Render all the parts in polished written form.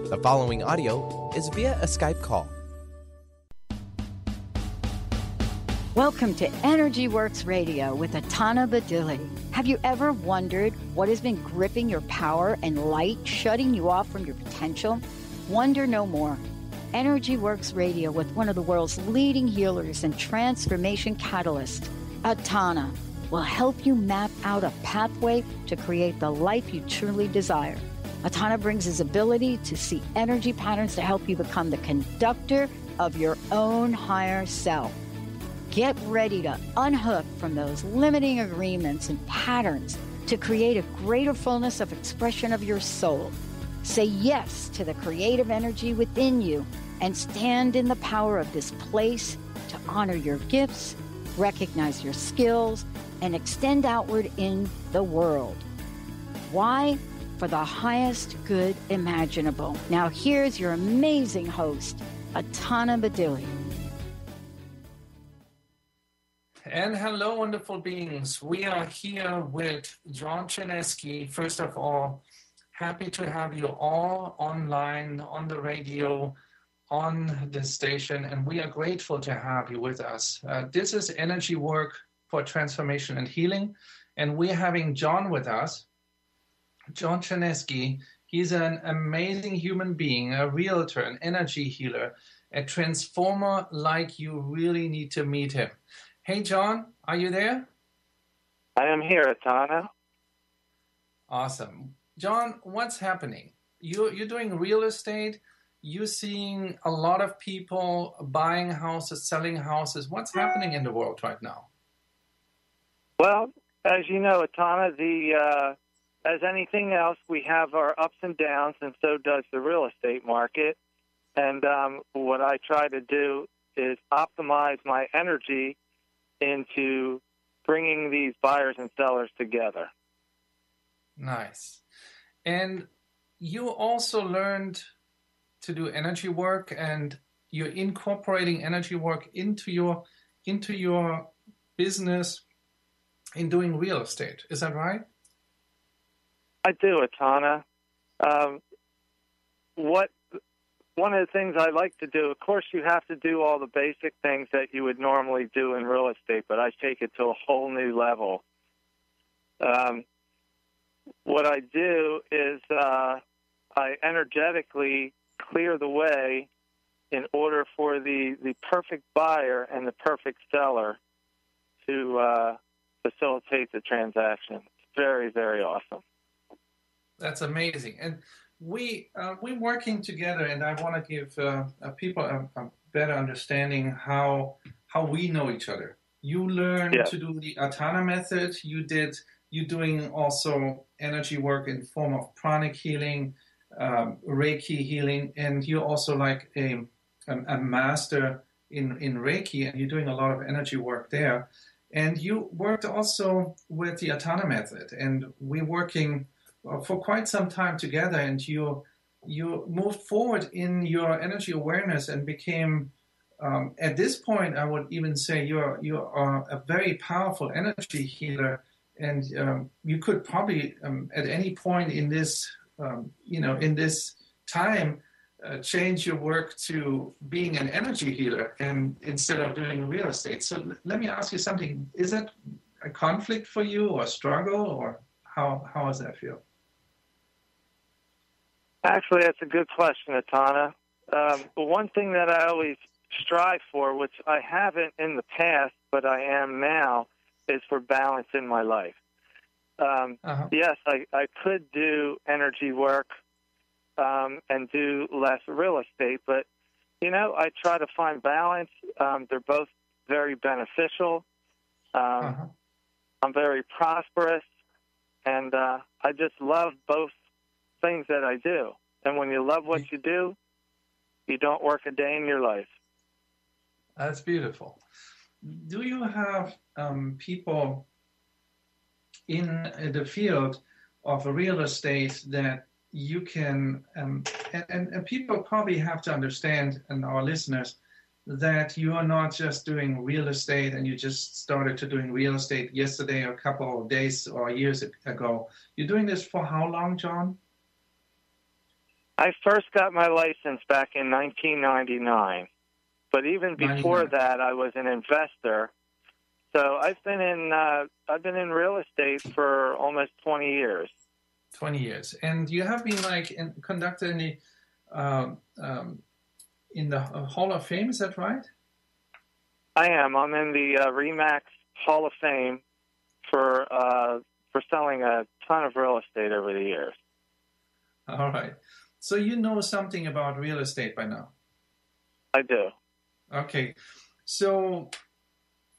The following audio is via a Skype call. Welcome to Energy Works Radio with Ataana. Have you ever wondered what has been gripping your power and light, shutting you off from your potential? Wonder no more. Energy Works Radio with one of the world's leading healers and transformation catalysts, Ataana, will help you map out a pathway to create the life you truly desire. Ataana brings his ability to see energy patterns to help you become the conductor of your own higher self. Get ready to unhook from those limiting agreements and patterns to create a greater fullness of expression of your soul. Say yes to the creative energy within you and stand in the power of this place to honor your gifts, recognize your skills, and extend outward in the world. Why? For the highest good imaginable. Now here's your amazing host, Ataana. And hello, wonderful beings. We are here with John Chinesky. First of all, happy to have you all online, on the radio, on the station, and we are grateful to have you with us. This is Energy Work for Transformation and Healing, and we're having John with us. John Chinesky. He's an amazing human being, a realtor, an energy healer, a transformer like you really need to meet him. Hey, John, are you there? I am here, Ataana. Awesome. John, what's happening? You're doing real estate. You're seeing a lot of people buying houses, selling houses. What's happening in the world right now? Well, as you know, Ataana, as anything else, we have our ups and downs, and so does the real estate market. And what I try to do is optimize my energy into bringing these buyers and sellers together. Nice. And you also learned to do energy work, and you're incorporating energy work into your business in doing real estate. Is that right? I do, Ataana. One of the things I like to do, of course, you have to do all the basic things that you would normally do in real estate, but I take it to a whole new level. What I do is I energetically clear the way in order for the perfect buyer and the perfect seller to facilitate the transaction. It's very, very awesome. That's amazing. And we're working together, and I want to give people a better understanding how we know each other. You learned to do the Ataana method. You're doing also energy work in form of pranic healing, Reiki healing, and you're also like a master in Reiki, and you're doing a lot of energy work there. And you worked also with the Ataana method, and we're working for quite some time together, and you moved forward in your energy awareness and became, at this point, I would even say you are a very powerful energy healer, and you could probably at any point in this in this time change your work to being an energy healer and instead of doing real estate. So let me ask you something: is that a conflict for you, or a struggle, or how does that feel? Actually, that's a good question, Ataana. One thing that I always strive for, which I haven't in the past, but I am now, is for balance in my life. Yes, I could do energy work and do less real estate, but, I try to find balance. They're both very beneficial. I'm very prosperous, and I just love both things that I do. And when you love what you do, you don't work a day in your life. That's beautiful. Do you have people in the field of real estate that you can, and people probably have to understand, and our listeners, that you are not just doing real estate and you just started to doing real estate yesterday or a couple of days or years ago. You're doing this for how long, John? I first got my license back in 1999, but even before 99. that, I was an investor. So I've been in real estate for almost 20 years. 20 years. And you have been conducted in the Hall of Fame, is that right? I am. I'm in the RE/MAX Hall of Fame for selling a ton of real estate over the years. All right. So you know something about real estate by now? I do. Okay. So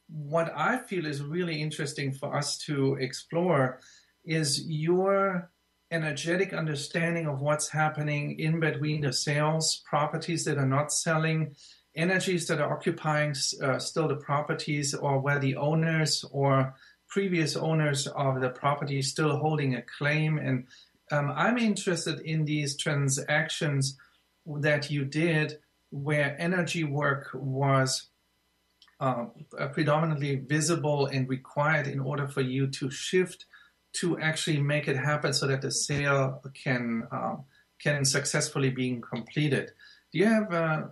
what I feel is really interesting for us to explore is your energetic understanding of what's happening in between the sales, properties that are not selling, energies that are occupying still the properties, or where the owners or previous owners of the property still holding a claim. And I'm interested in these transactions that you did where energy work was predominantly visible and required in order for you to shift to actually make it happen so that the sale can successfully be completed. Do you have,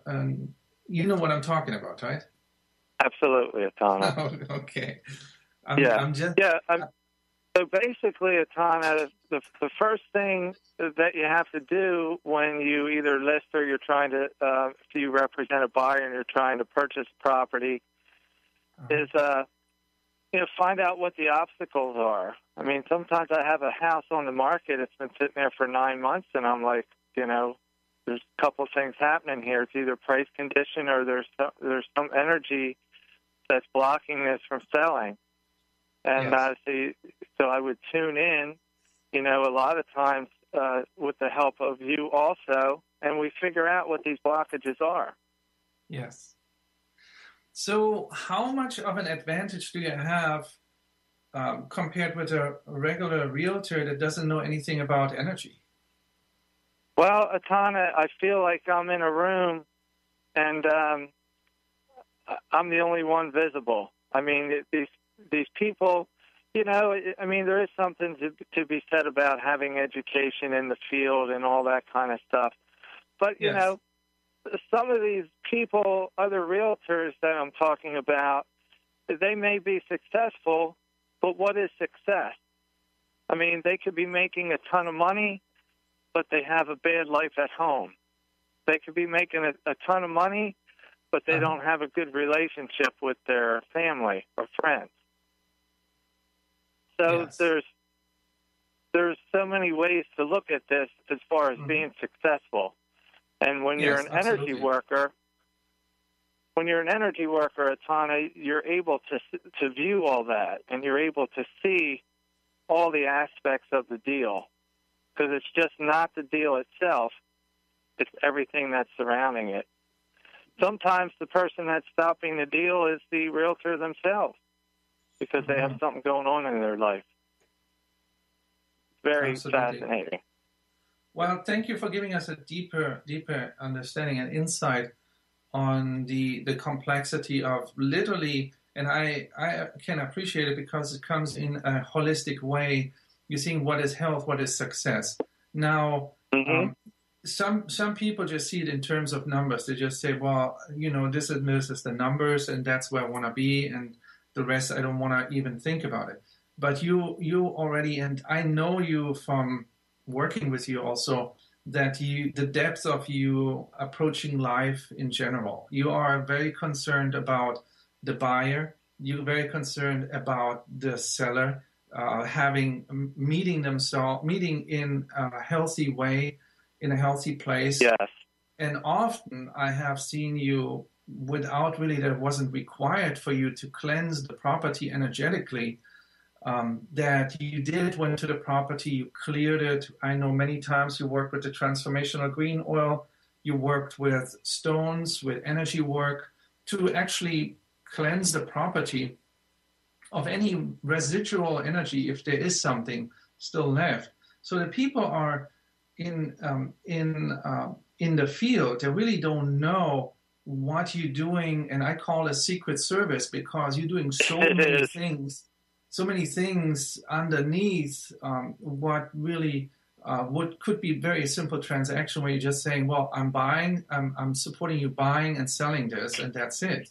you know what I'm talking about, right? Absolutely, Ataana. Okay. So basically, Ataana, the first thing that you have to do when you either list or you're trying to, if you represent a buyer and you're trying to purchase property, is find out what the obstacles are. I mean, sometimes I have a house on the market. It's been sitting there for 9 months, and I'm like, there's a couple of things happening here. It's either price condition or there's some energy that's blocking this from selling. And so I would tune in, a lot of times with the help of you also, and we figure out what these blockages are. Yes. So how much of an advantage do you have compared with a regular realtor that doesn't know anything about energy? Well, Ataana, I feel like I'm in a room and I'm the only one visible. I mean, these people, there is something to be said about having education in the field and all that kind of stuff. But, some of these people, other realtors that I'm talking about, they may be successful, but what is success? I mean, they could be making a ton of money, but they have a bad life at home. They could be making a ton of money, but they don't have a good relationship with their family or friends. So there's so many ways to look at this as far as being successful. And when you're an energy worker, Ataana, you're able to view all that, and you're able to see all the aspects of the deal, because it's just not the deal itself; it's everything that's surrounding it. Sometimes the person that's stopping the deal is the realtor themselves, because they have something going on in their life. Very fascinating. Well, thank you for giving us a deeper understanding and insight on the complexity of literally, and I can appreciate it because it comes in a holistic way. You're seeing what is health, what is success. Now, some people just see it in terms of numbers. They just say, well, this is the numbers, and that's where I want to be, and the rest I don't want to even think about it. But you already, and I know you from working with you also, that the depth of you approaching life in general. You are very concerned about the buyer. You're very concerned about the seller, meeting in a healthy way, in a healthy place. Yes. And often I have seen you without really, that wasn't required for you to cleanse the property energetically. That you went to the property, you cleared it. I know many times you worked with the transformational green oil, you worked with stones, with energy work to actually cleanse the property of any residual energy if there is something still left. So the people are in the field, they really don't know what you're doing, and I call it secret service because you're doing so many things underneath what really could be very simple transaction where you're just saying, well, I'm supporting you buying and selling this, and that's it.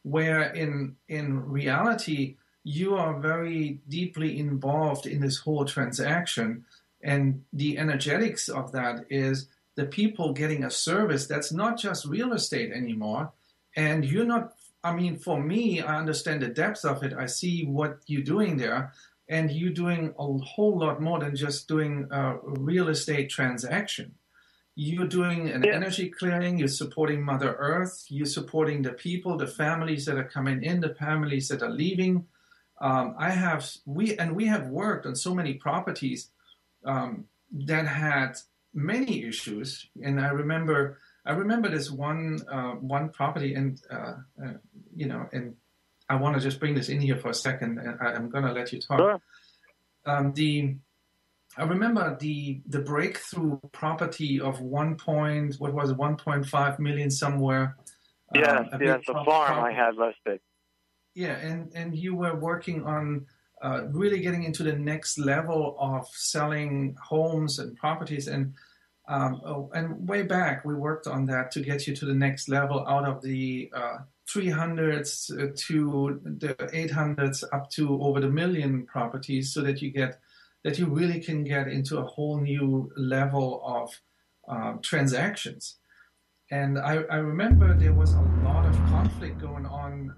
Where in reality, you are very deeply involved in this whole transaction, and the energetics of that is the people getting a service that's not just real estate anymore. And you're not, I mean, for me, I understand the depth of it. I see what you're doing there. And you're doing a whole lot more than just doing a real estate transaction. You're doing an energy clearing. You're supporting Mother Earth. You're supporting the people, the families that are coming in, the families that are leaving. We have worked on so many properties that had many issues. And I remember this one property, and and I want to just bring this in here for a second, and I'm going to let you talk. Sure. I remember the breakthrough property of 1.5 million somewhere. Yes, the farm I had listed. Yeah, and you were working on really getting into the next level of selling homes and properties, and way back we worked on that to get you to the next level out of the 300s to the 800s up to over the million properties, so that you really can get into a whole new level of transactions. And I remember there was a lot of conflict going on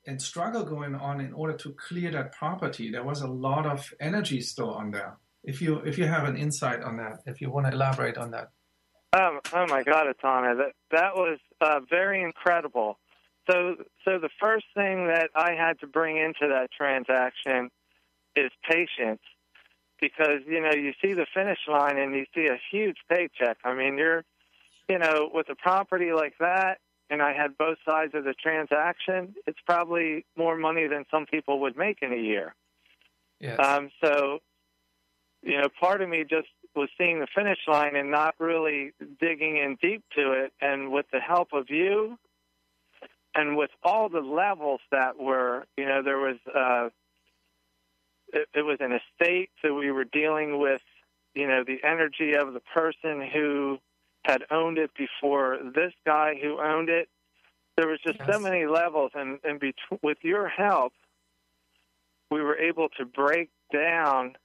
and struggle going on in order to clear that property. There was a lot of energy still on there. If you have an insight on that, if you want to elaborate on that. Oh my God, Ataana, that was very incredible. So the first thing that I had to bring into that transaction is patience, because you see the finish line and you see a huge paycheck. I mean, you're with a property like that, and I had both sides of the transaction. It's probably more money than some people would make in a year. Yes. So part of me just was seeing the finish line and not really digging in deep to it. And with the help of you and with all the levels that were, there was, it was an estate. So we were dealing with, the energy of the person who had owned it before this guy who owned it. There was just so many levels. And with your help, we were able to break down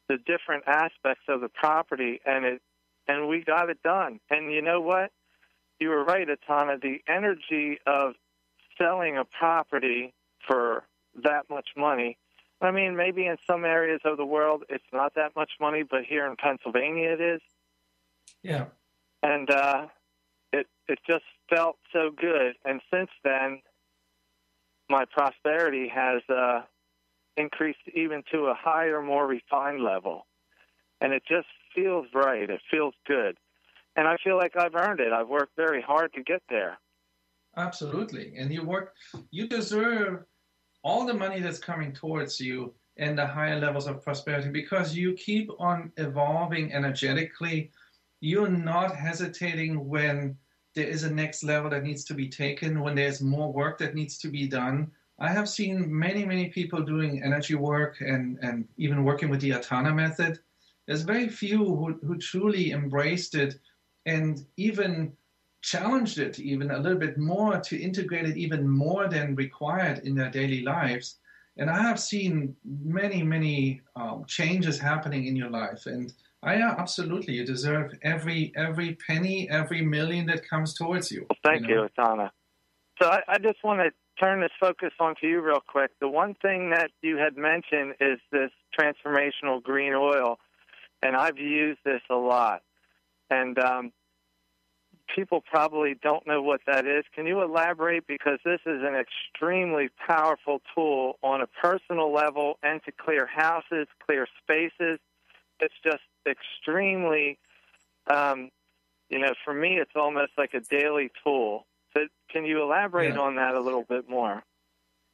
the different aspects of the property, and we got it done. And you know what? You were right, Ataana. The energy of selling a property for that much money, I mean, maybe in some areas of the world it's not that much money, but here in Pennsylvania it is. Yeah. And it just felt so good. And since then, my prosperity has increased even to a higher, more refined level. And it just feels right. It feels good. And I feel like I've earned it. I've worked very hard to get there. Absolutely. And you deserve all the money that's coming towards you and the higher levels of prosperity, because you keep on evolving energetically. You're not hesitating when there is a next level that needs to be taken, when there's more work that needs to be done. I have seen many, many people doing energy work and even working with the Ataana method. There's very few who truly embraced it and even challenged it even a little bit more to integrate it even more than required in their daily lives. And I have seen many, many changes happening in your life. And absolutely, you deserve every penny, every million that comes towards you. Well, thank you, Ataana. So I just want to turn this focus onto you real quick. The one thing that you had mentioned is this transformational green oil, and I've used this a lot. And people probably don't know what that is. Can you elaborate? Because this is an extremely powerful tool on a personal level and to clear houses, clear spaces. It's just extremely, for me, it's almost like a daily tool. So can you elaborate on that a little bit more?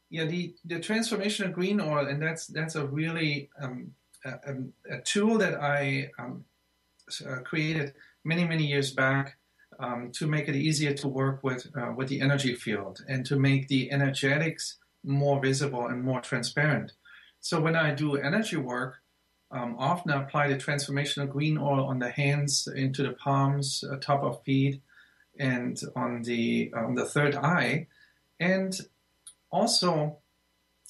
Yeah, the transformational green oil, and that's a really a tool that I created many, many years back to make it easier to work with the energy field and to make the energetics more visible and more transparent. So when I do energy work, often I apply the transformational green oil on the hands, into the palms, top of feet, and on the third eye, and also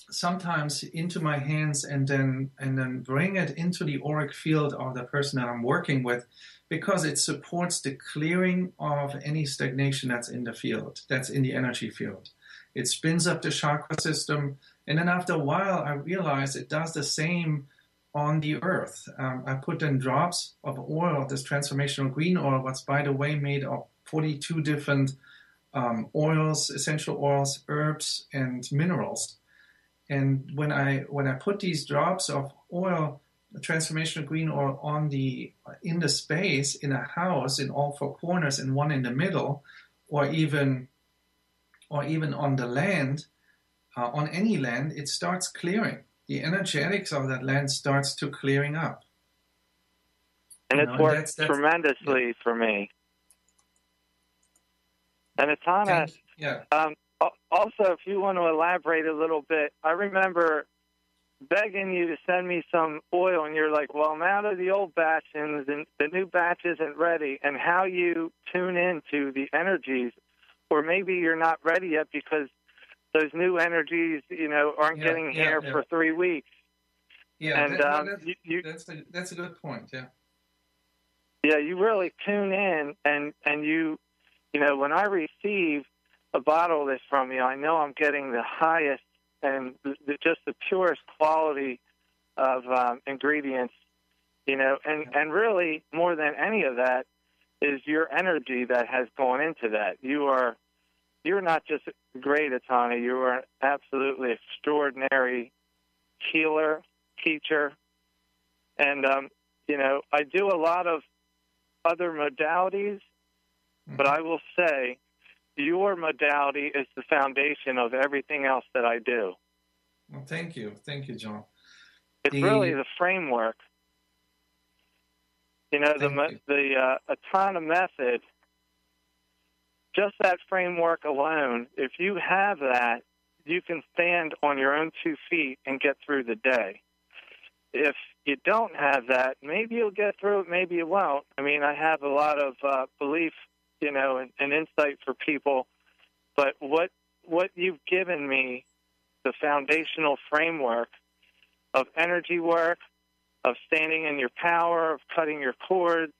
sometimes into my hands, and then bring it into the auric field of the person that I'm working with, because it supports the clearing of any stagnation that's in the field, that's in the energy field. It spins up the chakra system, and then after a while I realize it does the same on the earth. I put in drops of oil, this transformational green oil, what's by the way made of 42 different oils, essential oils, herbs, and minerals. And when I put these drops of oil, transformational green oil, in the space in a house, in all four corners, and one in the middle, or even on the land, on any land, it starts clearing. The energetics of that land starts to clearing up. And it's worked tremendously for me. And Ataana, also, if you want to elaborate a little bit, I remember begging you to send me some oil, and you're like, well, now that the old batch and the new batch isn't ready, and how you tune into the energies, or maybe you're not ready yet because those new energies, aren't getting here for 3 weeks. Yeah, and that's a good point. Yeah. Yeah, you really tune in, and you when I receive a bottle of this from you, I know I'm getting the highest and just the purest quality of ingredients, and really more than any of that is your energy that has gone into that. You're not just great, Ataana. You are an absolutely extraordinary healer, teacher, and I do a lot of other modalities, but I will say your modality is the foundation of everything else that I do. Well, thank you, John. It's really the framework. The Ataana method. Just that framework alone, if you have that, you can stand on your own 2 feet and get through the day. If you don't have that, maybe you'll get through it, maybe you won't. I mean, I have a lot of belief, and insight for people, but what you've given me, the foundational framework of energy work, of standing in your power, of cutting your cords,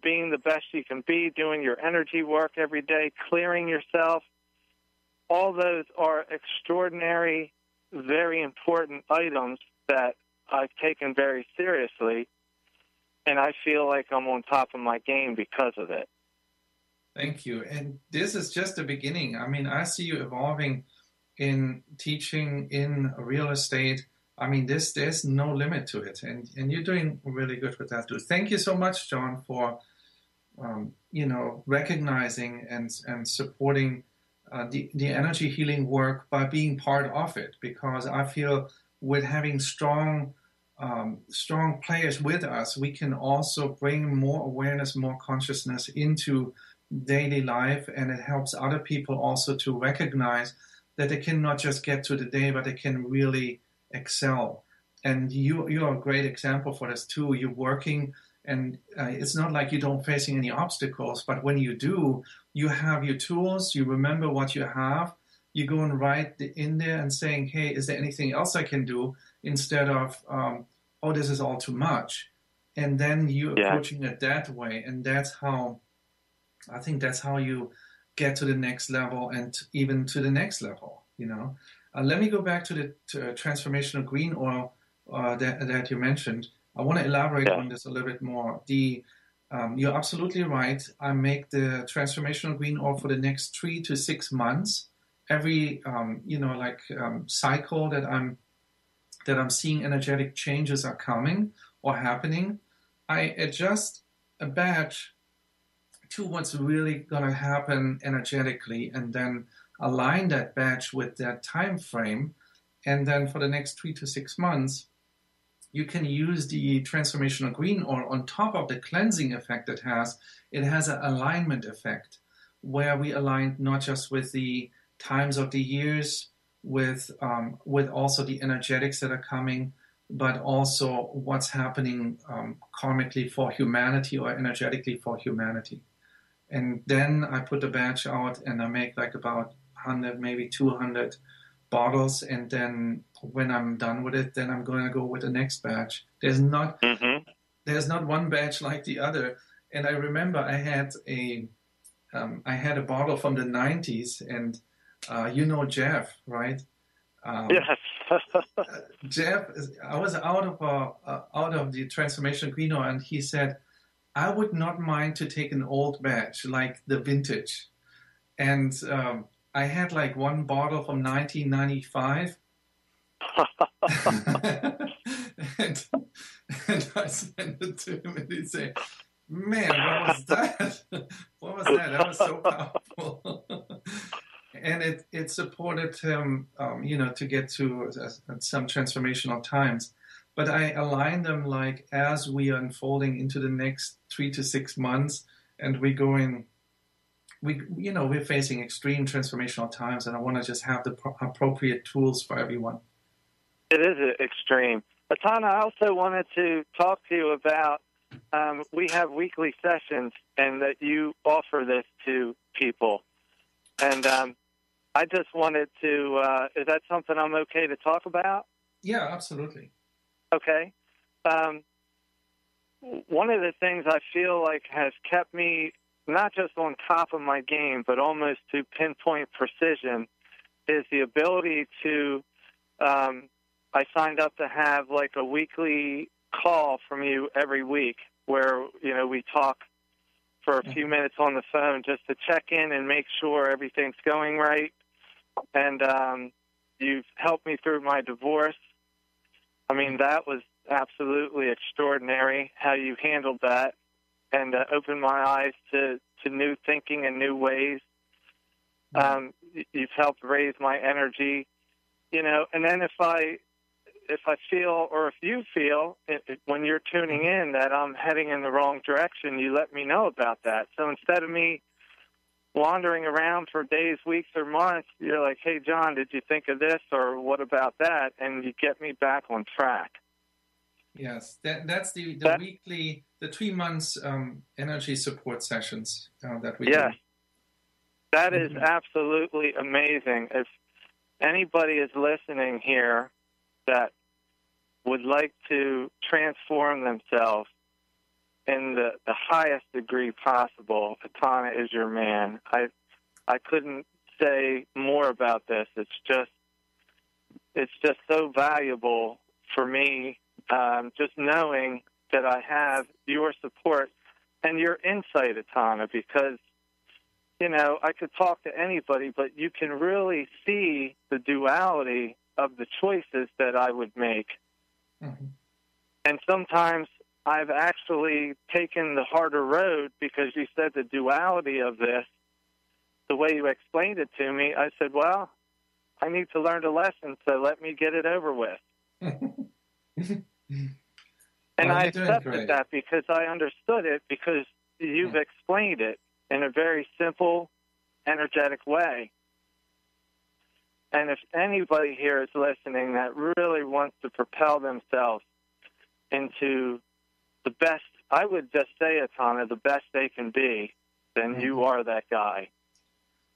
being the best you can be, doing your energy work every day, clearing yourself. All those are extraordinary, very important items that I've taken very seriously, and I feel like I'm on top of my game because of it. Thank you. And this is just the beginning. I mean, I see you evolving in teaching in real estate. I mean, there's no limit to it, and you're doing really good with that too. Thank you so much, John, for recognizing and supporting the energy healing work by being part of it. Because I feel with having strong players with us, we can also bring more awareness, more consciousness into daily life, and it helps other people also to recognize that they can not just get to the day, but they can really excel. And you're a great example for this too. You're working, and it's not like you don't facing any obstacles, but when you do, you have your tools, you remember what you have, you go and write in there and saying, hey, is there anything else I can do, instead of, oh, this is all too much. And then you're approaching it that way, and I think that's how you get to the next level, and even to the next level, Let me go back to the transformational green oil that you mentioned. I want to elaborate on this a little bit more. You're absolutely right. I make the transformational green oil for the next 3 to 6 months. Every cycle that I'm seeing energetic changes are coming or happening, I adjust a batch to what's really going to happen energetically, and then align that batch with that time frame. And then for the next 3 to 6 months, you can use the transformational green oil on top of the cleansing effect it has. It has an alignment effect where we align not just with the times of the years, with also the energetics that are coming, but also what's happening karmically for humanity or energetically for humanity. And then I put the batch out and I make like about 100, maybe 200 bottles. And then when I'm done with it, then I'm going to go with the next batch. There's not one batch like the other. And I remember I had a bottle from the 90s, and you know Jeff, right? Yes. Jeff, I was out of the transformation Greeno, and he said, I would not mind to take an old batch, like the vintage. And I had like one bottle from 1995. and I sent it to him, and he said, man, what was that? What was that? That was so powerful. And it supported him, to get to some transformational times. But I align them like as we are unfolding into the next 3 to 6 months, and we're facing extreme transformational times, and I want to just have the appropriate tools for everyone. It is extreme. Ataana, I also wanted to talk to you about, we have weekly sessions, and that you offer this to people. And I just wanted to, is that something I'm okay to talk about? Yeah, absolutely. Okay. One of the things I feel like has kept me not just on top of my game, but almost to pinpoint precision, is the ability to, I signed up to have like a weekly call from you every week where, we talk for a few minutes on the phone just to check in and make sure everything's going right. And you've helped me through my divorce. I mean, that was absolutely extraordinary how you handled that, and opened my eyes to new thinking and new ways. You've helped raise my energy, and then if I feel, or if you feel, when you're tuning in that I'm heading in the wrong direction, you let me know about that. So instead of me wandering around for days, weeks, or months, you're like, hey, John, did you think of this, or what about that? And you get me back on track. Yes, that's the weekly, the 3 months energy support sessions that we do. Yes, that is absolutely amazing. If anybody is listening here that would like to transform themselves in the highest degree possible, Ataana is your man. I couldn't say more about this. It's just so valuable for me, just knowing that I have your support and your insight, Ataana, because, I could talk to anybody, but you can really see the duality of the choices that I would make. Mm-hmm. And sometimes I've actually taken the harder road because you said the duality of this, the way you explained it to me, I said, well, I need to learn the lesson, so let me get it over with. And I accepted that because I understood it, because you've explained it in a very simple, energetic way. And if anybody here is listening that really wants to propel themselves into the best, I would just say, Ataana, the best they can be, then you are that guy.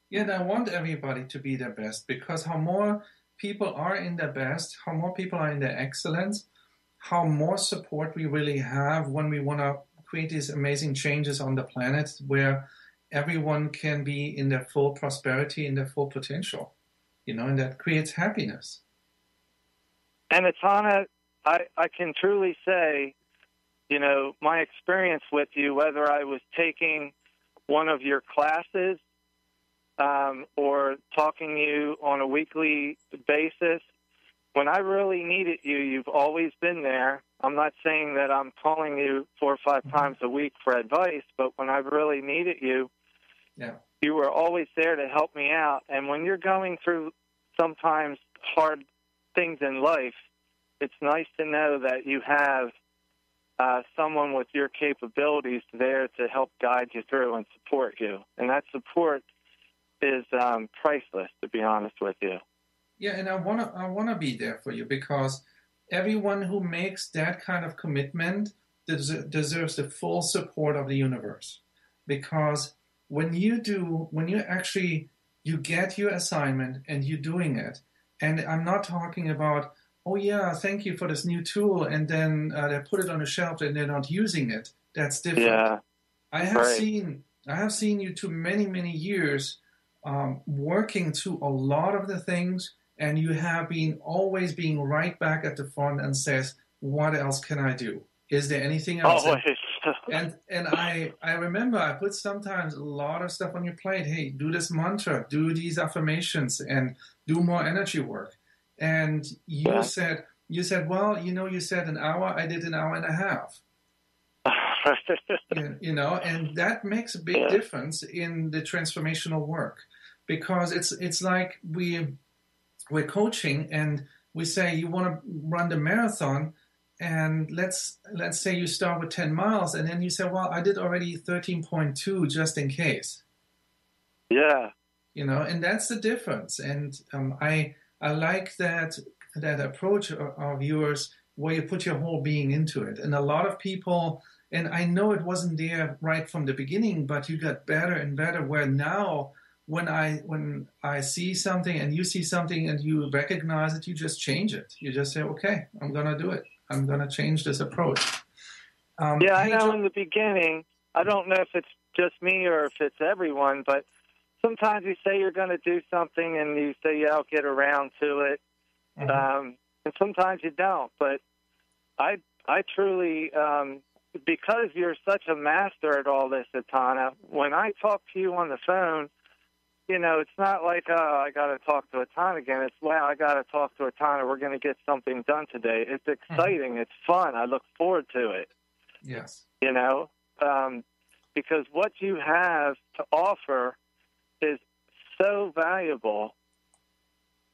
Yeah, and I want everybody to be their best, because how more people are in their best, how more people are in their excellence, how more support we really have when we want to create these amazing changes on the planet where everyone can be in their full prosperity, in their full potential, and that creates happiness. And Ataana, I can truly say, my experience with you, whether I was taking one of your classes or talking to you on a weekly basis, when I really needed you, you've always been there. I'm not saying that I'm calling you 4 or 5 times a week for advice, but when I really needed you, you were always there to help me out. And when you're going through sometimes hard things in life, it's nice to know that you have someone with your capabilities there to help guide you through and support you. And that support is priceless, to be honest with you. Yeah, and I wanna be there for you, because everyone who makes that kind of commitment deserves the full support of the universe. Because when you get your assignment and you're doing it, and I'm not talking about, oh yeah, thank you for this new tool, and then they put it on a shelf and they're not using it. That's different. Yeah. I have seen you to many, many years working through a lot of the things, and you have been always being right back at the front and says, what else can I do? Is there anything else? Always. And I remember I put sometimes a lot of stuff on your plate. Hey, do this mantra, do these affirmations, and do more energy work. And you said, well, you said an hour, I did an hour and a half. And that makes a big difference in the transformational work, because it's like we're coaching and we say you want to run the marathon, and let's say you start with 10 miles and then you say, well, I did already 13.2 just in case. Yeah. And that's the difference. And I like that approach of yours where you put your whole being into it. And a lot of people, and I know it wasn't there right from the beginning, but you got better and better, where now when I see something and you see something and you recognize it, you just change it. You just say, okay, I'm going to do it. I'm going to change this approach. I know in the beginning, I don't know if it's just me or if it's everyone, but sometimes you say you're going to do something and you say, yeah, I'll get around to it. Mm-hmm. And sometimes you don't. But I truly, because you're such a master at all this, Ataana, when I talk to you on the phone, it's not like, oh, I got to talk to Ataana again. It's, wow, I got to talk to Ataana. We're going to get something done today. It's exciting. It's fun. I look forward to it. Yes. Because what you have to offer is so valuable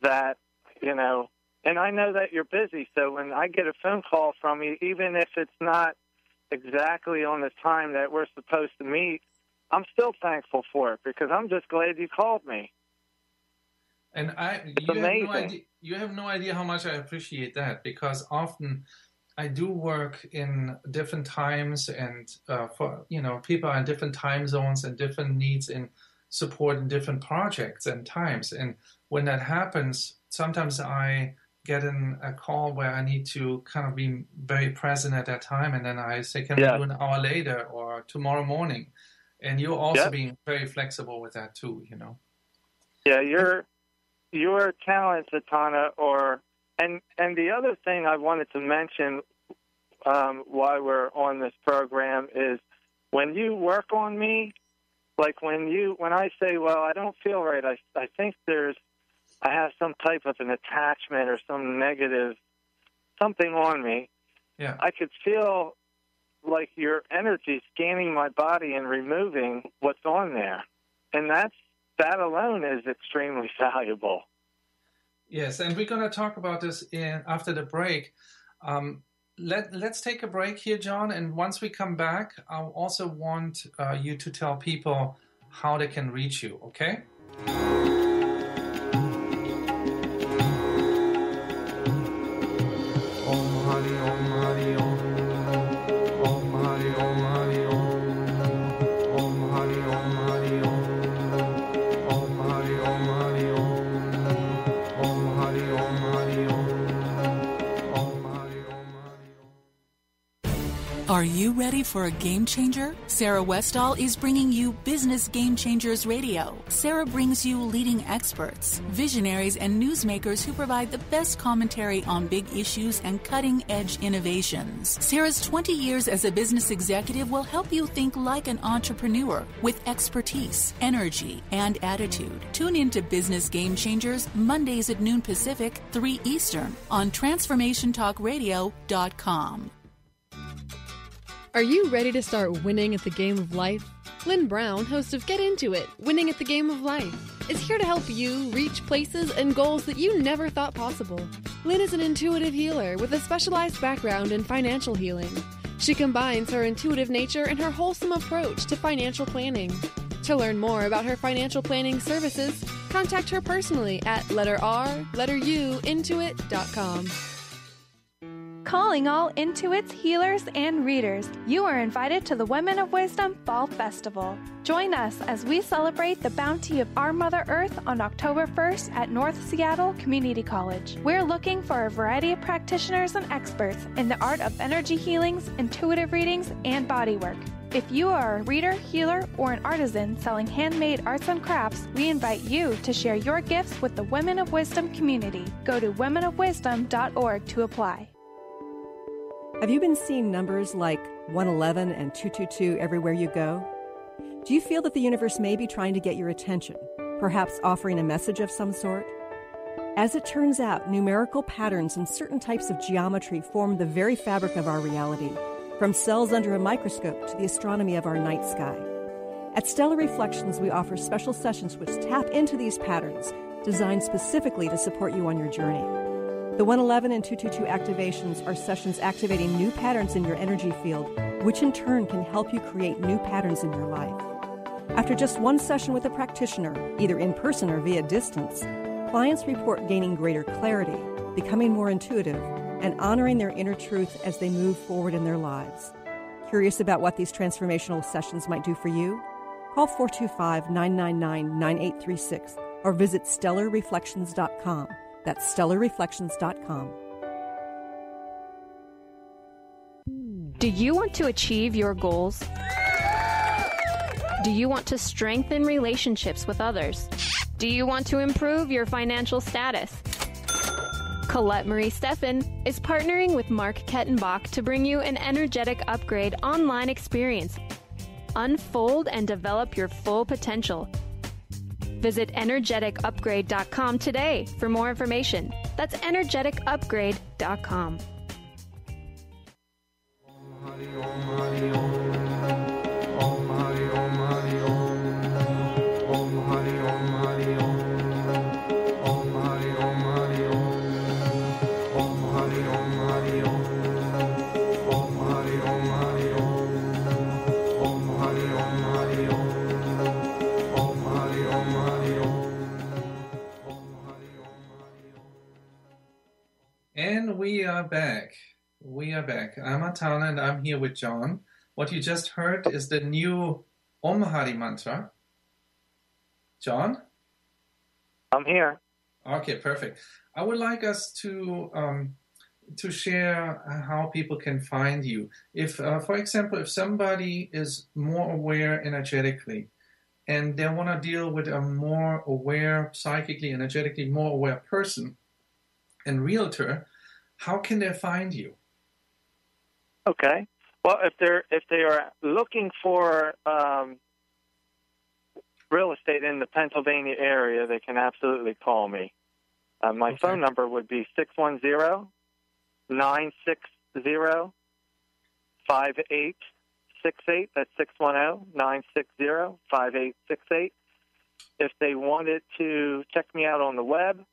that, and I know that you're busy. So when I get a phone call from you, even if it's not exactly on the time that we're supposed to meet, I'm still thankful for it, because I'm just glad you called me. And you have no idea how much I appreciate that, because often I do work in different times, and for people are in different time zones and different needs in support in different projects and times. And when that happens, sometimes I get in a call where I need to kind of be very present at that time, and then I say, can we do an hour later or tomorrow morning? And you're also being very flexible with that too, Yeah, your talents, Ataana, and the other thing I wanted to mention while we're on this program is when you work on me, like when I say, well, I don't feel right, I think I have some type of an attachment or some negative something on me. Yeah, I could feel like your energy scanning my body and removing what's on there. And that alone is extremely valuable. Yes, and we're going to talk about this after the break. Let's take a break here, John, and once we come back, I also want you to tell people how they can reach you, okay? Om Hari Om Hari Om. Are you ready for a game changer? Sarah Westall is bringing you Business Game Changers Radio. Sarah brings you leading experts, visionaries, and newsmakers who provide the best commentary on big issues and cutting-edge innovations. Sarah's 20 years as a business executive will help you think like an entrepreneur with expertise, energy, and attitude. Tune in to Business Game Changers Mondays at noon Pacific, 3 Eastern on TransformationTalkRadio.com. Are you ready to start winning at the game of life? Lynn Brown, host of Get Into It, Winning at the Game of Life, is here to help you reach places and goals that you never thought possible. Lynn is an intuitive healer with a specialized background in financial healing. She combines her intuitive nature and her wholesome approach to financial planning. To learn more about her financial planning services, contact her personally at letteruintoit.com. calling all Intuits, healers, and readers. You are invited to the Women of Wisdom Fall Festival. Join us as we celebrate the bounty of our Mother Earth on October 1st at North Seattle Community College. We're looking for a variety of practitioners and experts in the art of energy healings, intuitive readings, and bodywork. If you are a reader, healer, or an artisan selling handmade arts and crafts, we invite you to share your gifts with the Women of Wisdom community. Go to womenofwisdom.org to apply. Have you been seeing numbers like 111 and 222 everywhere you go? Do you feel that the universe may be trying to get your attention, perhaps offering a message of some sort? As it turns out, numerical patterns and certain types of geometry form the very fabric of our reality, from cells under a microscope to the astronomy of our night sky. At Stellar Reflections, we offer special sessions which tap into these patterns, designed specifically to support you on your journey. The 111 and 222 activations are sessions activating new patterns in your energy field, which in turn can help you create new patterns in your life. After just one session with a practitioner, either in person or via distance, clients report gaining greater clarity, becoming more intuitive, and honoring their inner truth as they move forward in their lives. Curious about what these transformational sessions might do for you? Call 425-999-9836 or visit stellarreflections.com. That's stellarreflections.com. Do you want to achieve your goals? Do you want to strengthen relationships with others? Do you want to improve your financial status? Colette Marie Steffen is partnering with Mark Kettenbach to bring you an energetic upgrade online experience. Unfold and develop your full potential. Visit energeticupgrade.com today for more information. That's energeticupgrade.com. And we are back. I'm Ataana and I'm here with John. What you just heard is the new Om Hari mantra. John? I'm here. Okay, perfect. I would like us to share how people can find you. If, for example, if somebody is more aware energetically and they want to deal with a more aware, psychically, energetically more aware person and realtor, how can they find you? Okay. Well, if they are looking for real estate in the Pennsylvania area, they can absolutely call me. My phone number would be 610-960-5868. That's 610-960-5868. If they wanted to check me out on the web,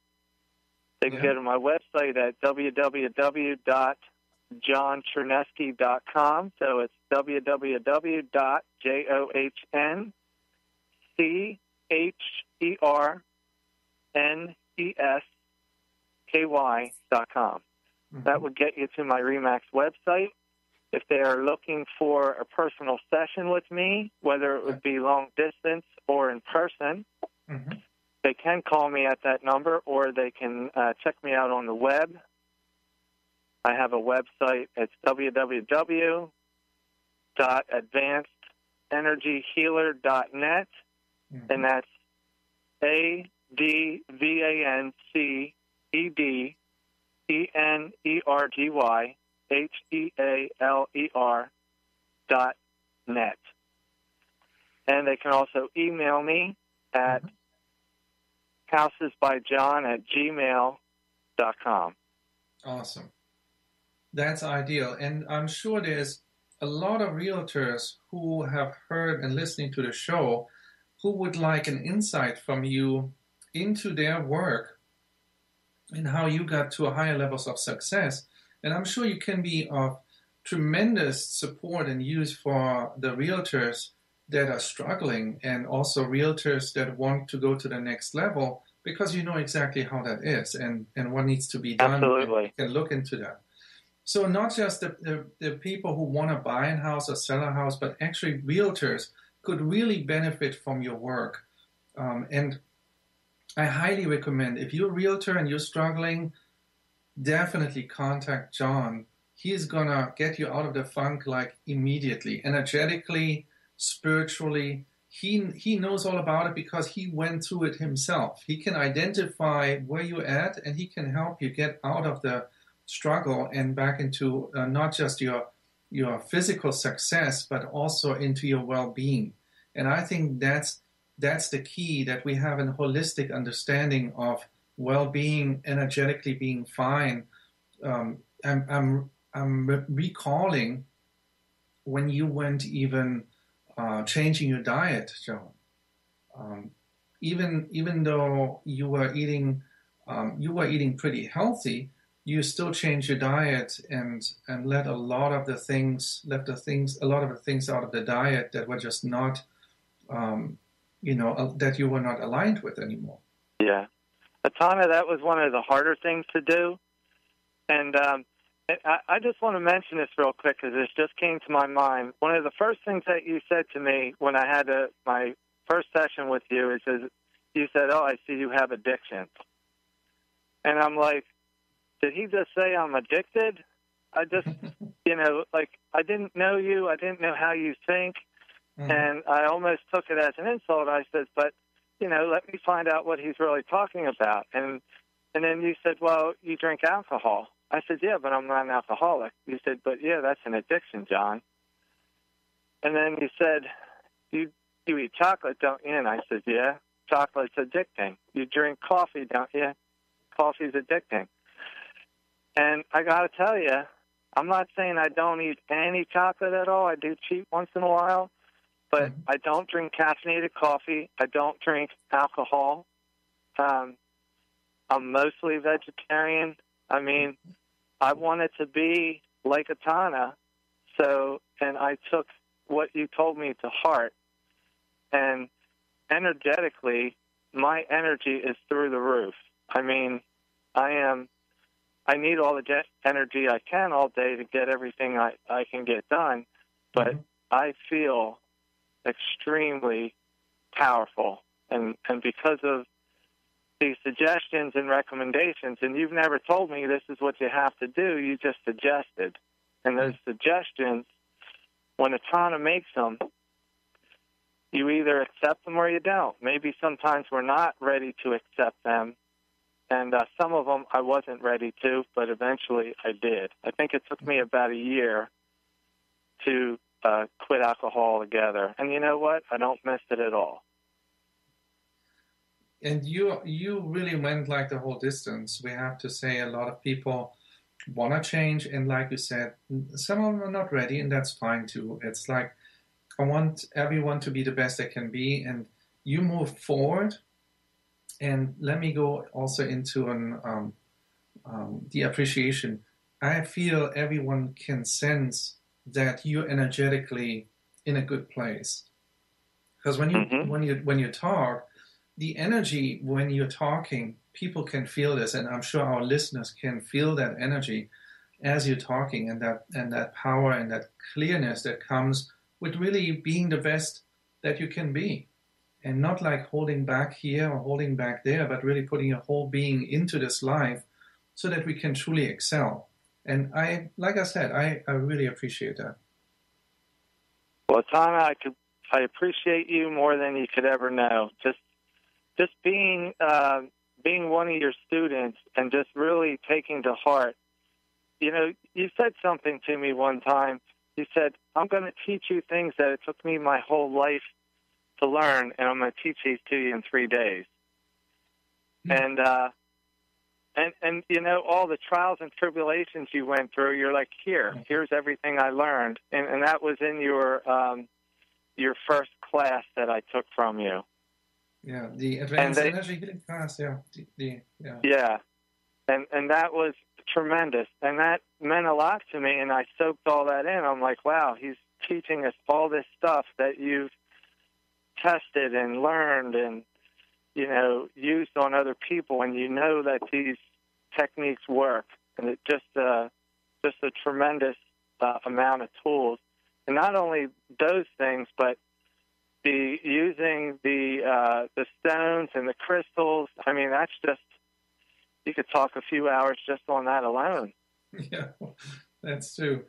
they can go to my website at www.johnchernesky.com. So it's www.johnchersky.com. That would get you to my REMAX website. If they are looking for a personal session with me, whether it would be long distance or in person, they can call me at that number, or they can check me out on the web. I have a website. It's www.advancedenergyhealer.net, and that's ADVANCEDENERGYHEALER.net. And they can also email me at housesbyjohn@gmail.com. Awesome. That's ideal. And I'm sure there's a lot of realtors who have heard and listening to the show who would like an insight from you into their work and how you got to a higher levels of success. And I'm sure you can be of tremendous support and use for the realtors that are struggling and also realtors that want to go to the next level, because you know exactly how that is and what needs to be done. Absolutely. And you can look into that. So not just the people who want to buy a house or sell a house, but actually realtors could really benefit from your work. And I highly recommend, if you're a realtor and you're struggling, definitely contact John. He's gonna get you out of the funk like immediately, energetically, spiritually. He knows all about it because he went through it himself. He can identify where you're at, and he can help you get out of the struggle and back into not just your physical success, but also into your well-being. And I think that's the key, that we have a holistic understanding of well-being, energetically being fine. I'm recalling when you went even changing your diet, Joan. Even though you were eating pretty healthy, you still changed your diet and let a lot of the things out of the diet that were just not, that you were not aligned with anymore. Yeah. Ataana, that was one of the harder things to do. And I just want to mention this real quick because this just came to my mind. One of the first things that you said to me when I had my first session with you is you said, "Oh, I see you have addiction." And I'm like, did he just say I'm addicted? I just, I didn't know you. I didn't know how you think. Mm-hmm. And I almost took it as an insult. I said, but, let me find out what he's really talking about. And then you said, well, you drink alcohol. I said, yeah, but I'm not an alcoholic. You said, but yeah, that's an addiction, John. And then you said, you eat chocolate, don't you? And I said, yeah, chocolate's addicting. You drink coffee, don't you? Coffee's addicting. And I got to tell you, I'm not saying I don't eat any chocolate at all. I do cheat once in a while. But I don't drink caffeinated coffee. I don't drink alcohol. I'm mostly vegetarian. I mean, I wanted to be like Ataana, and I took what you told me to heart. And energetically, my energy is through the roof. I mean, I need all the energy I can all day to get everything I can get done, but I feel extremely powerful. And because of these suggestions and recommendations, and you've never told me this is what you have to do, you just suggested. And those suggestions, when Ataana makes them, you either accept them or you don't. Maybe sometimes we're not ready to accept them. And some of them I wasn't ready to, but eventually I did. I think it took me about a year to quit alcohol altogether. And you know what? I don't miss it at all. And you really went like the whole distance. We have to say a lot of people want to change. And like you said, some of them are not ready, and that's fine too. It's like, I want everyone to be the best they can be. And you move forward. And let me go also into the appreciation. I feel everyone can sense that you're energetically in a good place, because when you talk, the energy when you're talking, people can feel this, and I'm sure our listeners can feel that energy as you're talking, and that power and that clearness that comes with really being the best that you can be. And not like holding back here or holding back there, but really putting your whole being into this life so that we can truly excel. And I really appreciate that. Well, Ataana, I appreciate you more than you could ever know. Just being one of your students and just really taking to heart. You said something to me one time. You said, I'm going to teach you things that it took me my whole life to learn, and I'm going to teach these to you in 3 days. And all the trials and tribulations you went through, you're like, here's everything I learned. And that was in your first class that I took from you. Yeah, the Advanced Energy Healing class, yeah. Yeah, and that was tremendous. And that meant a lot to me, and I soaked all that in. I'm like, wow, he's teaching us all this stuff that you've tested and learned and, used on other people, and that these techniques work. And it just, just a tremendous amount of tools. And not only those things, but using the stones and the crystals. I mean, that's just, you could talk a few hours just on that alone. Yeah, that's true.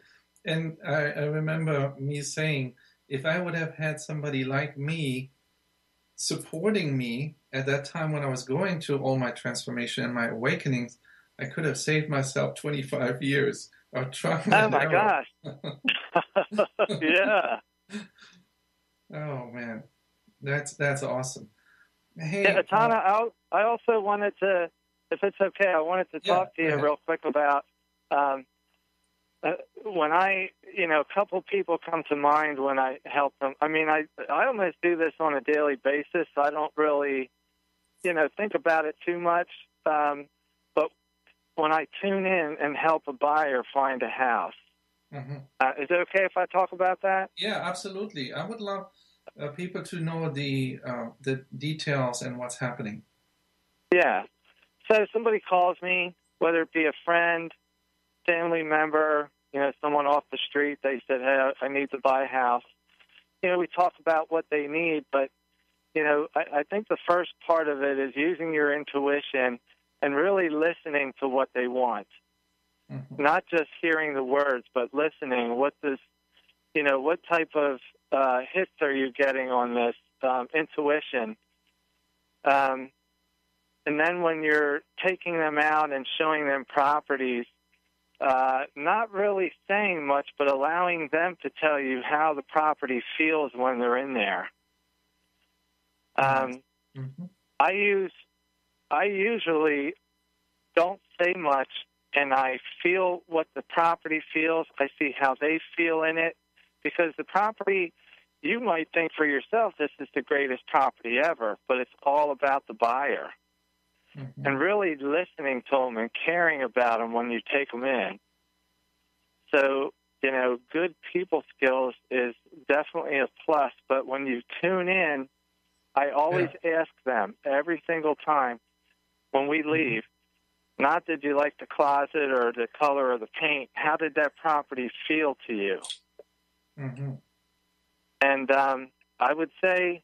And I remember me saying, if I would have had somebody like me supporting me at that time when I was going through all my transformation and my awakenings, I could have saved myself 25 years of trial and Oh, my error. gosh. Yeah. Oh, man. That's awesome. Hey, Yeah, Ataana, I also wanted to, if it's okay, I wanted to talk to you real quick about when a couple people come to mind when I help them. I mean, I almost do this on a daily basis. So I don't really, think about it too much. But when I tune in and help a buyer find a house, is it okay if I talk about that? Yeah, absolutely. I would love people to know the details and what's happening. Yeah. So somebody calls me, whether it be a friend, family member, someone off the street. They said, "Hey, I need to buy a house." We talk about what they need, but I think the first part of it is using your intuition and really listening to what they want. Not just hearing the words, but listening. What type of hits are you getting on this intuition? And then when you're taking them out and showing them properties, not really saying much, but allowing them to tell you how the property feels when they're in there. I usually don't say much, and I feel what the property feels. I see how they feel in it, because the property, you might think for yourself, this is the greatest property ever, but it's all about the buyer. And really listening to them and caring about them when you take them in. So, good people skills is definitely a plus, but when you tune in, I always ask them every single time when we leave, not did you like the closet or the color of the paint, how did that property feel to you? And I would say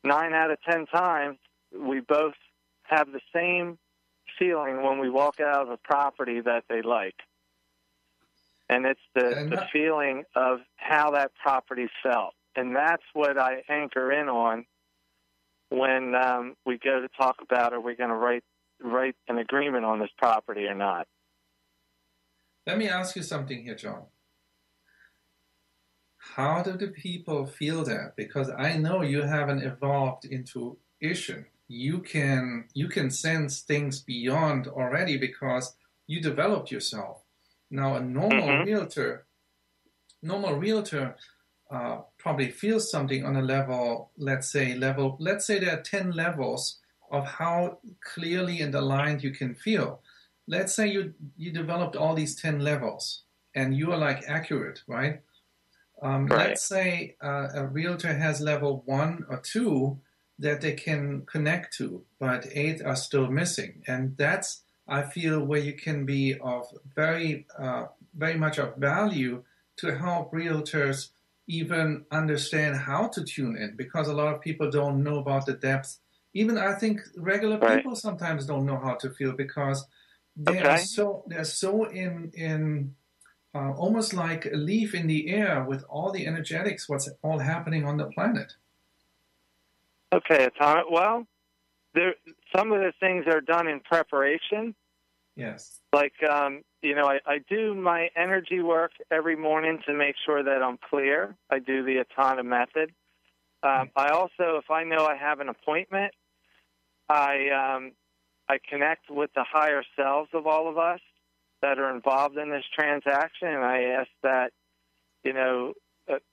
9 out of 10 times we both have the same feeling when we walk out of a property that they like. And it's the feeling of how that property felt. And that's what I anchor in on when we go to talk about, are we going to write an agreement on this property or not. Let me ask you something here, John. How do the people feel that? Because I know you haven't evolved intuition. You can sense things beyond already because you developed yourself. Now, a normal realtor probably feels something on a level. Let's say there are 10 levels of how clearly and aligned you can feel. Let's say you developed all these 10 levels and you are like accurate, right? Let's say a realtor has level 1 or 2 that they can connect to, but 8 are still missing. And that's, I feel, where you can be of very much of value to help realtors even understand how to tune in, because a lot of people don't know about the depth. Even I think regular people sometimes don't know how to feel because they're so in almost like a leaf in the air with all the energetics, what's all happening on the planet. Okay, Ataana. Well, some of the things are done in preparation. Yes. Like, I do my energy work every morning to make sure that I'm clear. I do the Ataana method. I also, if I know I have an appointment, I connect with the higher selves of all of us that are involved in this transaction, and I ask that,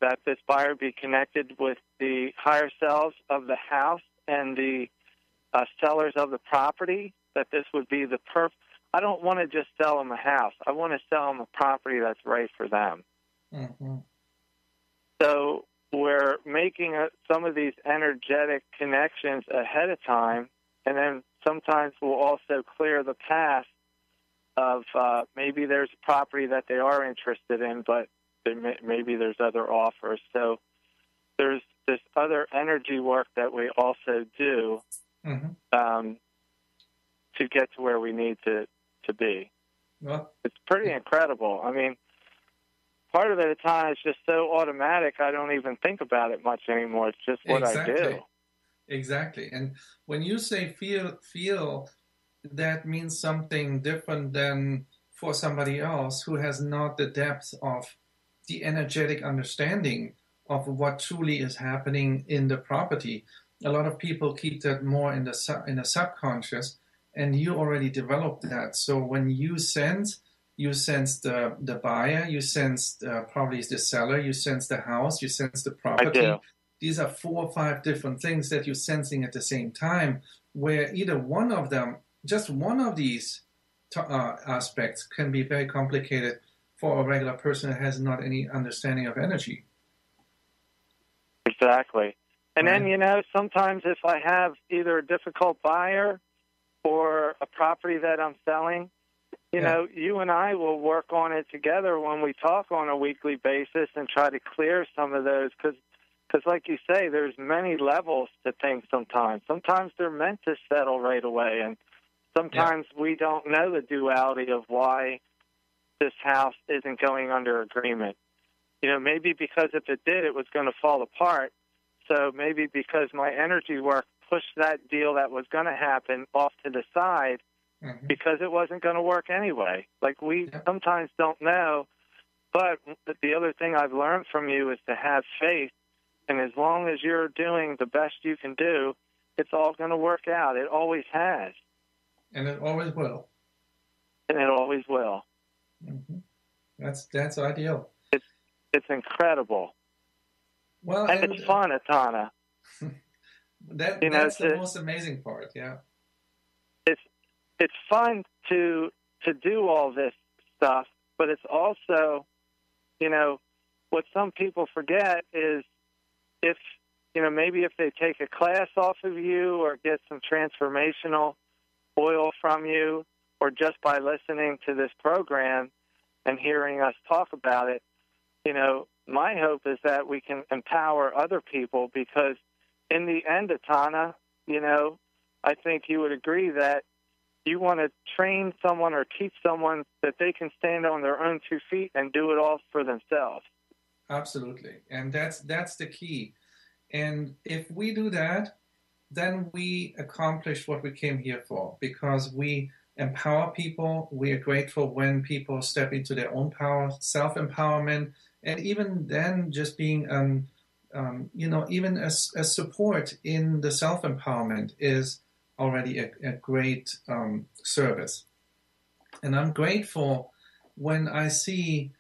that this buyer be connected with the higher selves of the house and the sellers of the property, that this would be the perfect. I don't want to just sell them a house. I want to sell them a property that's right for them. So we're making some of these energetic connections ahead of time, and then sometimes we'll also clear the path of maybe there's a property that they are interested in, but maybe there's other offers. So there's this other energy work that we also do to get to where we need to be. Well, it's pretty incredible. I mean, part of it at times is just so automatic, I don't even think about it much anymore. It's just what I do. Exactly. And when you say feel, that means something different than for somebody else who has not the depth of the energetic understanding of what truly is happening in the property. A lot of people keep that more in the subconscious, and you already developed that. So when you sense the buyer, you sense probably the seller, you sense the house, you sense the property. I do. These are 4 or 5 different things that you're sensing at the same time, where either one of them, just one of these aspects can be very complicated for a regular person that has not any understanding of energy. Exactly. And then, sometimes if I have either a difficult buyer or a property that I'm selling, you and I will work on it together when we talk on a weekly basis and try to clear some of those, because like you say, there's many levels to things sometimes. Sometimes they're meant to settle right away, and sometimes we don't know the duality of why this house isn't going under agreement. Maybe because if it did, it was going to fall apart. So maybe because my energy work pushed that deal that was going to happen off to the side because it wasn't going to work anyway. Like we sometimes don't know, but the other thing I've learned from you is to have faith. And as long as you're doing the best you can do, it's all going to work out. It always has. And it always will. And it always will. Mm-hmm. That's ideal. It's incredible. Well, and it's fun, Ataana. That's the most amazing part, yeah. It's fun to do all this stuff, but it's also, what some people forget is maybe if they take a class off of you or get some transformational oil from you, or just by listening to this program and hearing us talk about it, my hope is that we can empower other people, because in the end, Ataana, I think you would agree that you want to train someone or teach someone that they can stand on their own 2 feet and do it all for themselves. Absolutely. And that's the key. And if we do that, then we accomplish what we came here for, because we empower people. We are grateful when people step into their own power, self-empowerment, and even then just being, even a support in the self-empowerment is already a great service. And I'm grateful when I see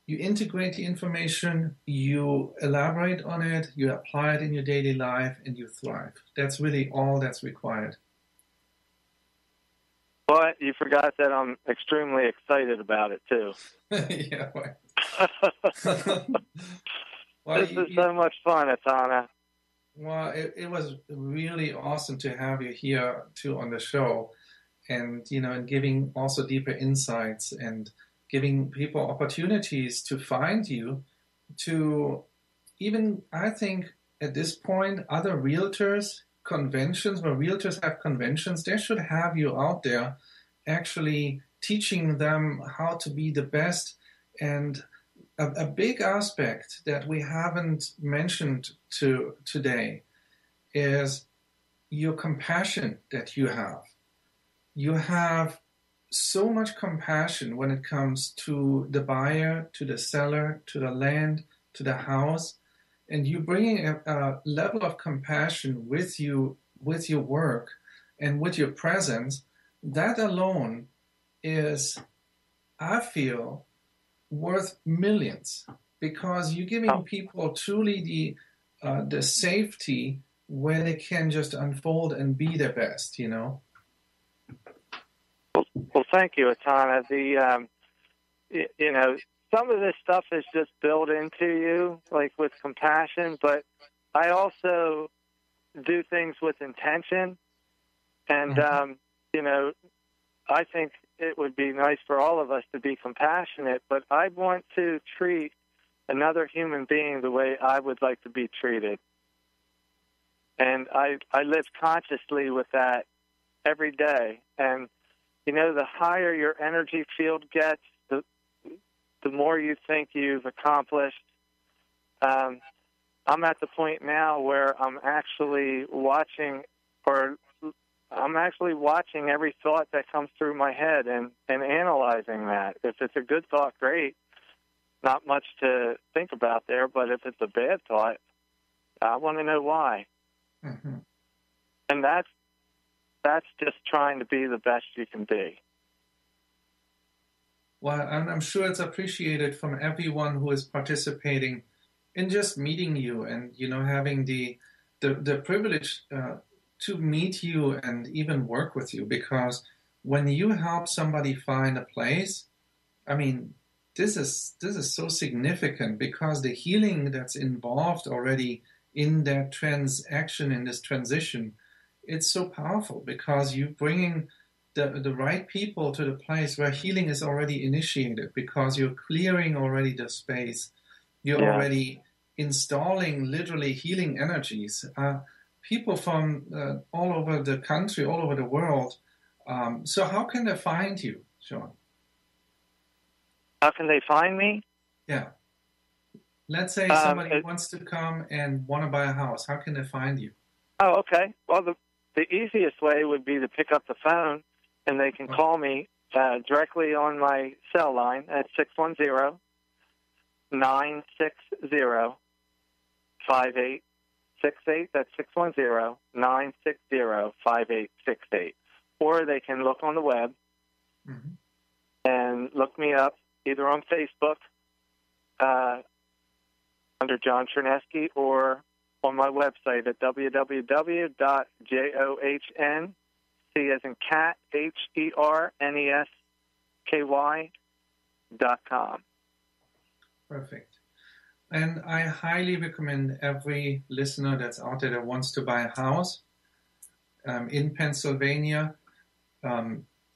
you integrate the information, you elaborate on it, you apply it in your daily life, and you thrive. That's really all that's required. But you forgot that I'm extremely excited about it, too. Yeah. Well, this is so much fun, Ataana. Well, it was really awesome to have you here, too, on the show. And, and giving also deeper insights and giving people opportunities to find you, to even, I think, at this point, other realtors, conventions, where realtors have conventions, they should have you out there actually teaching them how to be the best. And a big aspect that we haven't mentioned today is your compassion that you have. You have so much compassion when it comes to the buyer, to the seller, to the land, to the house. And you bringing a level of compassion with you, with your work and with your presence, that alone is, I feel, worth millions, because you're giving people truly the safety where they can just unfold and be their best, Well, thank you, Ataana. Some of this stuff is just built into you, like with compassion, but I also do things with intention. And, I think it would be nice for all of us to be compassionate, but I want to treat another human being the way I would like to be treated. And I live consciously with that every day. And, the higher your energy field gets, the more you think you've accomplished. I'm at the point now where I'm actually watching every thought that comes through my head and analyzing that. If it's a good thought, great. Not much to think about there, but if it's a bad thought, I want to know why. Mm-hmm. And that's just trying to be the best you can be. Well, I'm sure it's appreciated from everyone who is participating in just meeting you and, having the privilege to meet you and even work with you, because when you help somebody find a place, I mean, this is so significant, because the healing that's involved already in that transaction, in this transition, it's so powerful, because you're bringing the right people to the place where healing is already initiated, because you're clearing already the space. You're already installing literally healing energies. People from all over the country, all over the world. So how can they find you, John? How can they find me? Yeah. Let's say somebody wants to come and want to buy a house. How can they find you? Oh, okay. Well, the easiest way would be to pick up the phone, and they can call me directly on my cell line at 610-960-5868. That's 610-960-5868. Or they can look on the web and look me up either on Facebook under John Chernesky, or on my website at www.john, C as in cat, HERNESKY.com. Perfect. And I highly recommend every listener that's out there that wants to buy a house in Pennsylvania.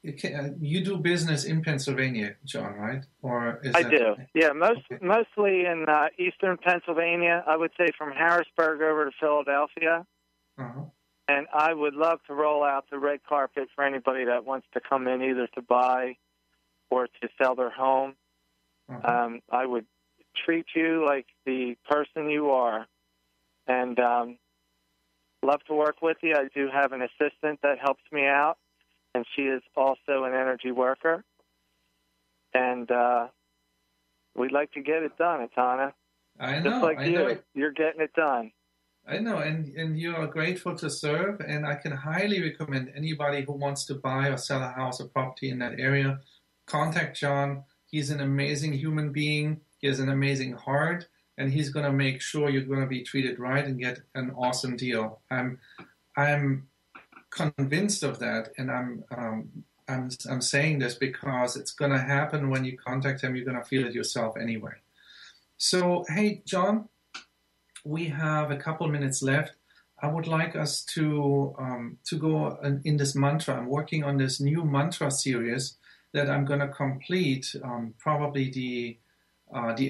You do business in Pennsylvania, John, right? Or is I do. Yeah, mostly in eastern Pennsylvania. I would say from Harrisburg over to Philadelphia. Uh-huh. And I would love to roll out the red carpet for anybody that wants to come in either to buy or to sell their home. Uh-huh. I would treat you like the person you are, and love to work with you. I do have an assistant that helps me out, and she is also an energy worker. And we'd like to get it done, Ataana. I know. Just like you're getting it done. I know, and you are grateful to serve, and I can highly recommend anybody who wants to buy or sell a house or property in that area, contact John. He's an amazing human being. He has an amazing heart, and he's going to make sure you're going to be treated right and get an awesome deal. I'm convinced of that, and I'm saying this because it's going to happen when you contact him. You're going to feel it yourself anyway. So, hey, John, we have a couple minutes left. I would like us to go in this mantra. I'm working on this new mantra series that I'm going to complete probably the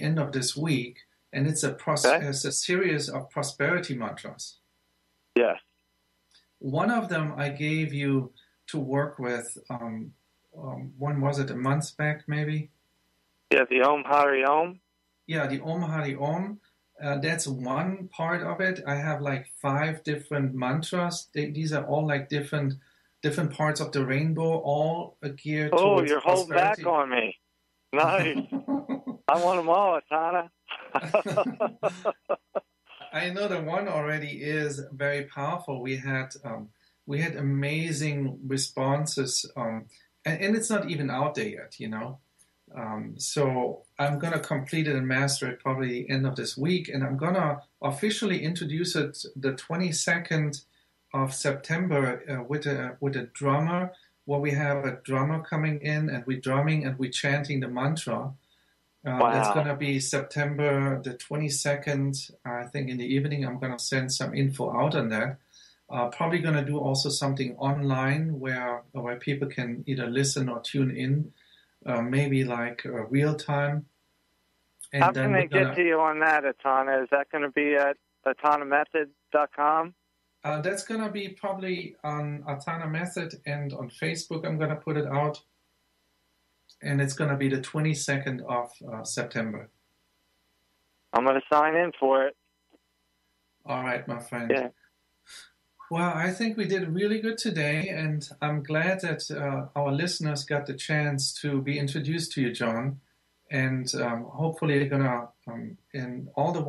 end of this week, and it's a series of prosperity mantras. Yes. One of them I gave you to work with. When was it? A month back, maybe? Yeah, the Om Hari Om. Yeah, the Om Hari Om. That's one part of it. I have like 5 different mantras. These are all like different parts of the rainbow, all geared towards prosperity. Oh, you're holding back on me. Nice. I want them all, Ataana. I know the one already is very powerful. We had amazing responses, and it's not even out there yet, So I'm going to complete it and master it probably the end of this week, and I'm going to officially introduce it the 22nd of September with a drummer, where we have a drummer coming in, and we're drumming and we're chanting the mantra. Wow. That's going to be September the 22nd, I think, in the evening. I'm going to send some info out on that. Probably going to do also something online where people can either listen or tune in, maybe like real time. And how can they get to you on that, Ataana? Is that going to be at ataanamethod.com? That's going to be probably on Ataana Method, and on Facebook I'm going to put it out. And it's going to be the 22nd of September. I'm going to sign in for it. All right, my friend. Yeah. Well, I think we did really good today, and I'm glad that our listeners got the chance to be introduced to you, John. And hopefully they're going to, and all the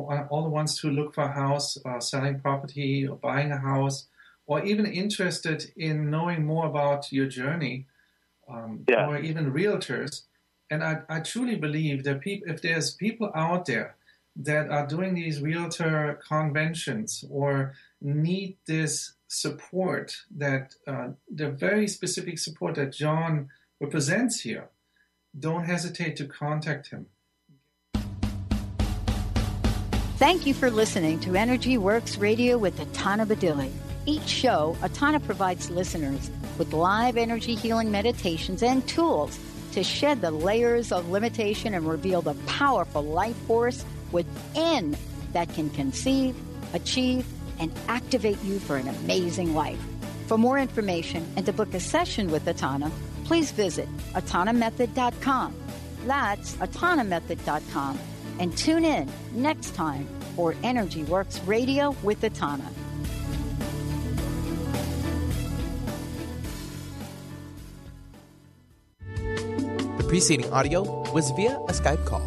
ones who look for a house, selling property or buying a house, or even interested in knowing more about your journey, or even realtors. And I truly believe that if there's people out there that are doing these realtor conventions or need this support, that the very specific support that John represents here, don't hesitate to contact him. Thank you for listening to Energy Works Radio with Ataana Badili. Each show, Ataana provides listeners with live energy healing meditations and tools to shed the layers of limitation and reveal the powerful life force within that can conceive, achieve, and activate you for an amazing life. For more information and to book a session with Ataana, please visit ataanamethod.com. That's ataanamethod.com. And tune in next time for Energy Works Radio with Ataana. The preceding audio was via a Skype call.